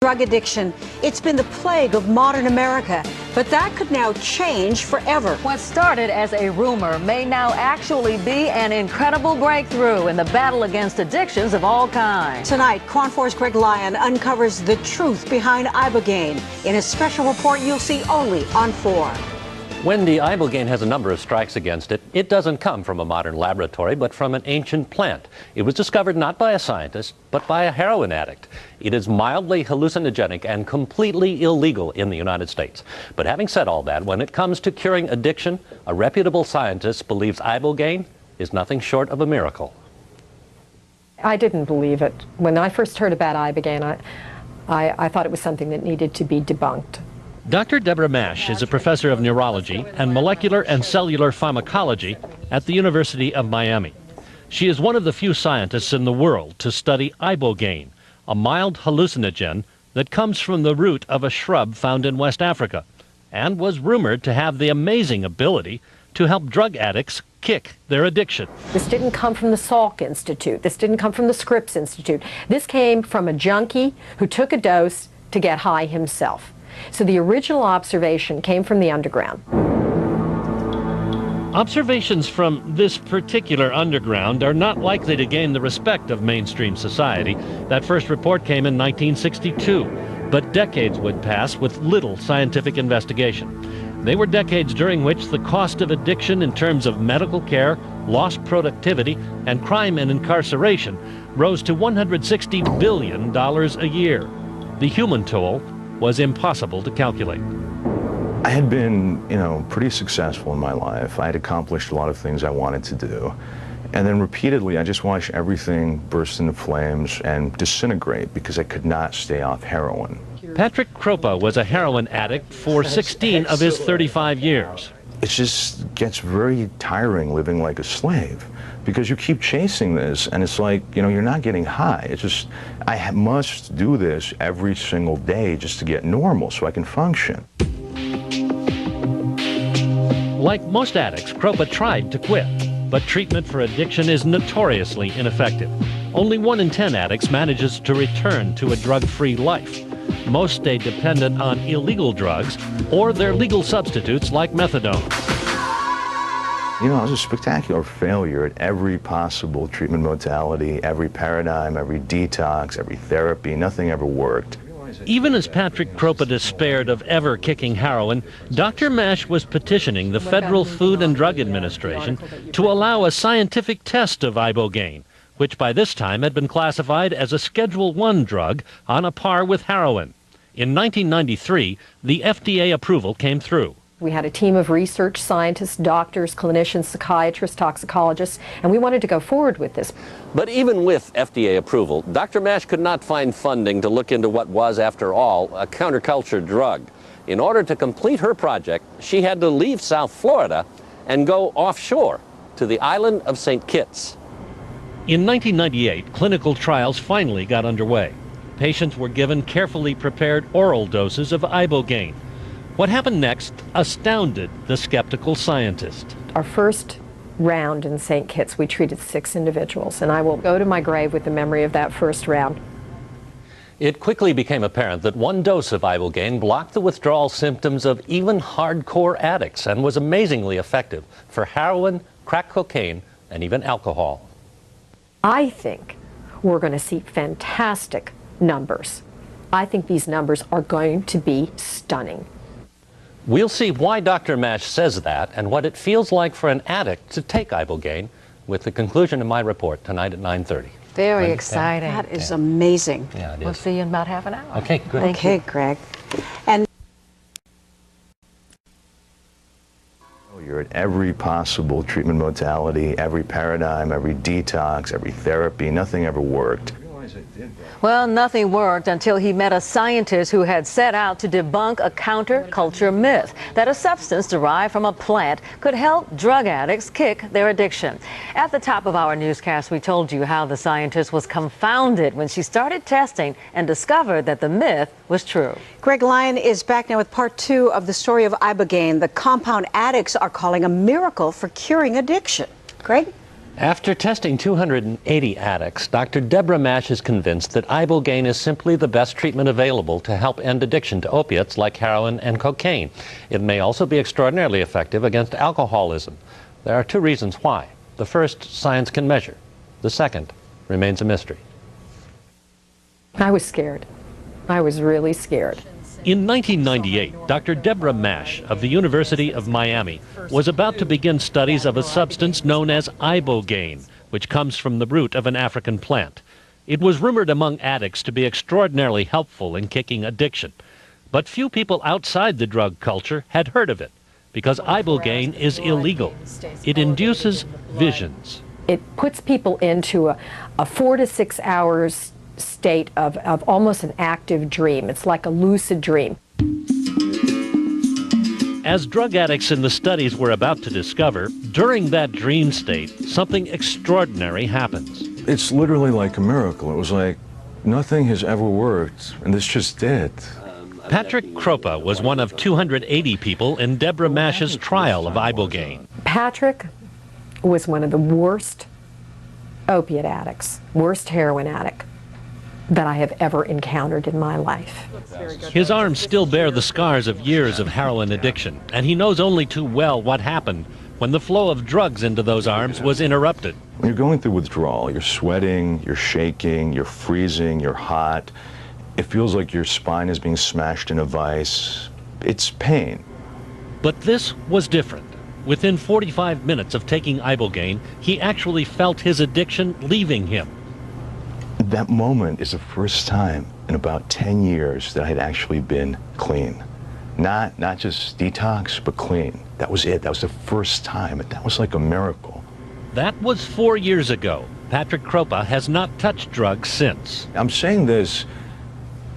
Drug addiction, it's been the plague of modern America, but that could now change forever. What started as a rumor may now actually be an incredible breakthrough in the battle against addictions of all kinds. Tonight, KRON 4's Greg Lyon uncovers the truth behind Ibogaine in a special report you'll see only on 4. Wendy, Ibogaine has a number of strikes against it. It doesn't come from a modern laboratory, but from an ancient plant. It was discovered not by a scientist, but by a heroin addict. It is mildly hallucinogenic and completely illegal in the United States. But having said all that, when it comes to curing addiction, a reputable scientist believes Ibogaine is nothing short of a miracle. I didn't believe it. When I first heard about Ibogaine, I thought it was something that needed to be debunked. Dr. Deborah Mash is a professor of neurology and molecular and cellular pharmacology at the University of Miami. She is one of the few scientists in the world to study Ibogaine, a mild hallucinogen that comes from the root of a shrub found in West Africa and was rumored to have the amazing ability to help drug addicts kick their addiction. This didn't come from the Salk Institute. This didn't come from the Scripps Institute. This came from a junkie who took a dose to get high himself. So the original observation came from the underground. Observations from this particular underground are not likely to gain the respect of mainstream society. That first report came in 1962, but decades would pass with little scientific investigation. They were decades during which the cost of addiction in terms of medical care, lost productivity, and crime and incarceration rose to $160 billion a year. The human toll was impossible to calculate. I had been, pretty successful in my life. I had accomplished a lot of things I wanted to do. And then repeatedly, I just watched everything burst into flames and disintegrate because I could not stay off heroin. Patrick Kropa was a heroin addict for 16 of his 35 years. It just gets very tiring living like a slave because you keep chasing this and it's like, you're not getting high. It's just, I must do this every single day just to get normal so I can function. Like most addicts, Kropa tried to quit, but treatment for addiction is notoriously ineffective. Only 1 in 10 addicts manages to return to a drug-free life. Most stay dependent on illegal drugs or their legal substitutes like methadone. I was a spectacular failure at every possible treatment modality, every paradigm, every detox, every therapy. Nothing ever worked. Even as Patrick Kropa despaired of ever kicking heroin, Dr. Mash was petitioning the Federal Food and Drug Administration to allow a scientific test of Ibogaine, which by this time had been classified as a Schedule I drug on a par with heroin. In 1993, the FDA approval came through. We had a team of research scientists, doctors, clinicians, psychiatrists, toxicologists, and we wanted to go forward with this. But even with FDA approval, Dr. Mash could not find funding to look into what was, after all, a counterculture drug. In order to complete her project, she had to leave South Florida and go offshore to the island of St. Kitts. In 1998, clinical trials finally got underway. Patients were given carefully prepared oral doses of Ibogaine. What happened next astounded the skeptical scientist. Our first round in St. Kitts, we treated 6 individuals, and I will go to my grave with the memory of that first round. It quickly became apparent that 1 dose of Ibogaine blocked the withdrawal symptoms of even hardcore addicts and was amazingly effective for heroin, crack cocaine, and even alcohol. I think we're going to see fantastic numbers. I think these numbers are going to be stunning. We'll see why Dr. Mash says that and what it feels like for an addict to take Ibogaine with the conclusion of my report tonight at 9:30. Very exciting. That is amazing. Yeah, it is. We'll see you in about half an hour. Okay, good. Okay, Greg. And You're at every possible treatment modality, every paradigm, every detox, every therapy. Nothing ever worked. Well, nothing worked until he met a scientist who had set out to debunk a counterculture myth that a substance derived from a plant could help drug addicts kick their addiction. At the top of our newscast, we told you how the scientist was confounded when she started testing and discovered that the myth was true. Greg Lyon is back now with part 2 of the story of Ibogaine, the compound addicts are calling a miracle for curing addiction. Greg? After testing 280 addicts, Dr. Deborah Mash is convinced that Ibogaine is simply the best treatment available to help end addiction to opiates like heroin and cocaine. It may also be extraordinarily effective against alcoholism. There are two reasons why. The first, science can measure. The second remains a mystery. I was scared. I was really scared. In 1998, Dr. Deborah Mash of the University of Miami was about to begin studies of a substance known as Ibogaine, which comes from the root of an African plant. It was rumored among addicts to be extraordinarily helpful in kicking addiction. But few people outside the drug culture had heard of it, because Ibogaine is illegal. It induces visions. It puts people into a 4 to 6 hours state of almost an active dream. It's like a lucid dream. As drug addicts in the studies were about to discover, during that dream state, something extraordinary happens. It's literally like a miracle. It was like nothing has ever worked, and this just did. Patrick Kropa was one of 280 people in Deborah Mash's trial of Ibogaine. Patrick was one of the worst opiate addicts, worst heroin addict that I have ever encountered in my life. His arms still bear the scars of years of heroin addiction, and he knows only too well what happened when the flow of drugs into those arms was interrupted. When you're going through withdrawal, you're sweating, you're shaking, you're freezing, you're hot. It feels like your spine is being smashed in a vise. It's pain. But this was different. Within 45 minutes of taking Ibogaine, he actually felt his addiction leaving him. That moment is the first time in about 10 years that I had actually been clean. Not just detox, but clean. That was it. That was the first time. That was like a miracle. That was 4 years ago. Patrick Kropa has not touched drugs since. I'm saying this,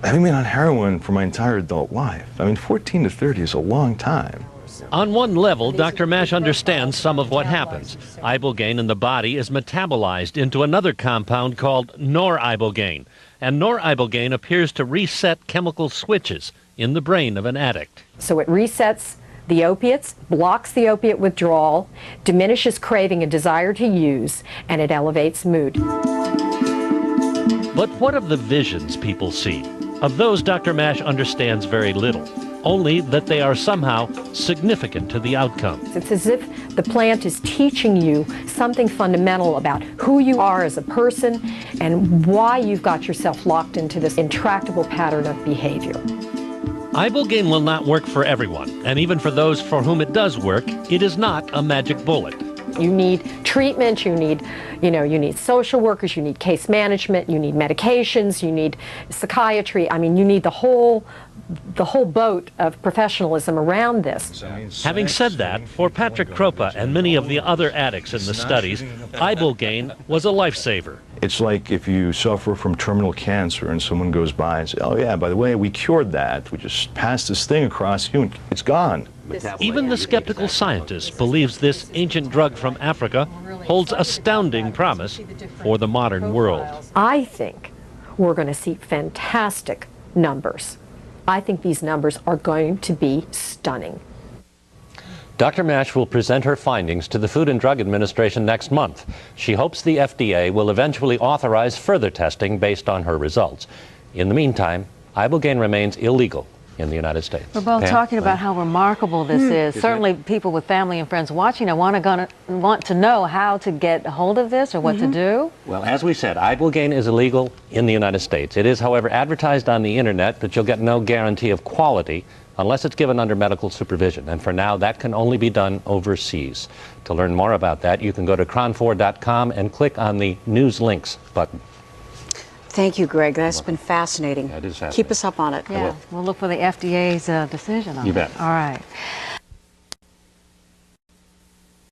having been on heroin for my entire adult life. I mean, 14 to 30 is a long time. On one level, Dr. Mash understands some of what happens. Ibogaine in the body is metabolized into another compound called noribogaine, and noribogaine appears to reset chemical switches in the brain of an addict. So it resets the opiates, blocks the opiate withdrawal, diminishes craving and desire to use, and it elevates mood. But what of the visions people see? Of those, Dr. Mash understands very little. Only that they are somehow significant to the outcome. It's as if the plant is teaching you something fundamental about who you are as a person and why you've got yourself locked into this intractable pattern of behavior. Ibogaine will not work for everyone, and even for those for whom it does work, it is not a magic bullet. You need treatment, you need social workers, you need case management, you need medications, you need psychiatry. I mean, you need the whole boat of professionalism around this. Having said that, for Patrick Kropa and many of the other addicts in the studies, Ibogaine was a lifesaver. It's like if you suffer from terminal cancer and someone goes by and says, oh yeah, by the way, we cured that. We just passed this thing across you and it's gone. Even the skeptical scientist believes this ancient drug from Africa holds astounding promise for the modern world. I think we're going to see fantastic numbers. I think these numbers are going to be stunning. Dr. Mash will present her findings to the Food and Drug Administration next month. She hopes the FDA will eventually authorize further testing based on her results. In the meantime, Ibogaine remains illegal in the United States. We're both talking about how remarkable this is. Certainly people with family and friends watching are want to know how to get a hold of this or what to do. Well, as we said, Ibogaine is illegal in the United States. It is, however, advertised on the internet, but you'll get no guarantee of quality unless it's given under medical supervision. And for now, that can only be done overseas. To learn more about that, you can go to cron4.com and click on the News Links button. Thank you, Greg. That's been fascinating. That is fascinating. Keep us up on it. Yeah, we'll look for the FDA's decision on it. You bet. All right.